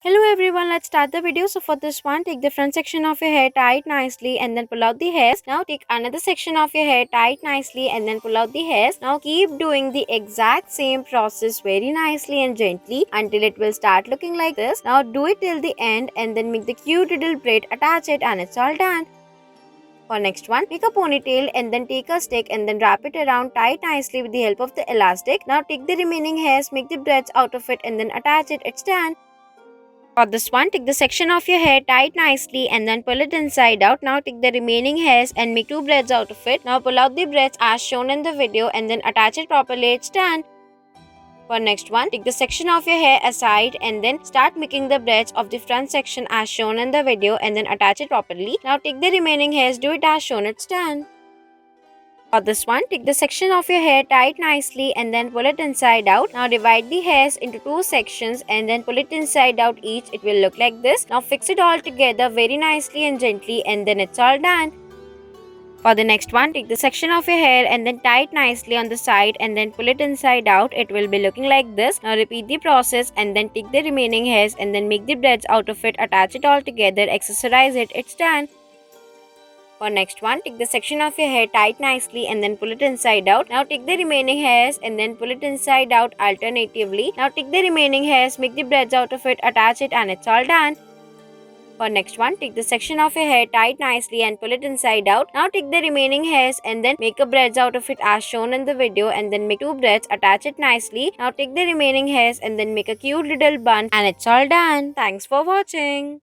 Hello everyone, let's start the video. So for this one, take the front section of your hair, tie it nicely and then pull out the hairs. Now take another section of your hair, tie it nicely and then pull out the hairs. Now keep doing the exact same process very nicely and gently until it will start looking like this. Now do it till the end and then make the cute little braid, attach it and it's all done. For next one, make a ponytail and then take a stick and then wrap it around, tie it nicely with the help of the elastic. Now take the remaining hairs, make the braids out of it and then attach it, it's done. For this one, take the section of your hair, tie it nicely and then pull it inside out. Now take the remaining hairs and make two braids out of it. Now pull out the braids as shown in the video and then attach it properly, it's done. For next one, take the section of your hair aside and then start making the braids of the front section as shown in the video and then attach it properly. Now take the remaining hairs, do it as shown, it's done. For this one, take the section of your hair, tie it nicely and then pull it inside out. Now divide the hairs into two sections and then pull it inside out each. It will look like this. Now fix it all together very nicely and gently and then it's all done. For the next one, take the section of your hair and then tie it nicely on the side and then pull it inside out. It will be looking like this. Now repeat the process and then take the remaining hairs and then make the braids out of it, attach it all together, accessorize it, it's done. For next one, take the section of your hair, tie it nicely and then pull it inside out. Now take the remaining hairs and then pull it inside out alternatively. Now take the remaining hairs, make the braids out of it, attach it and it's all done. For next one, take the section of your hair, tie it nicely and pull it inside out. Now take the remaining hairs and then make a braids out of it as shown in the video and then make two braids, attach it nicely. Now take the remaining hairs and then make a cute little bun and it's all done. Thanks for watching.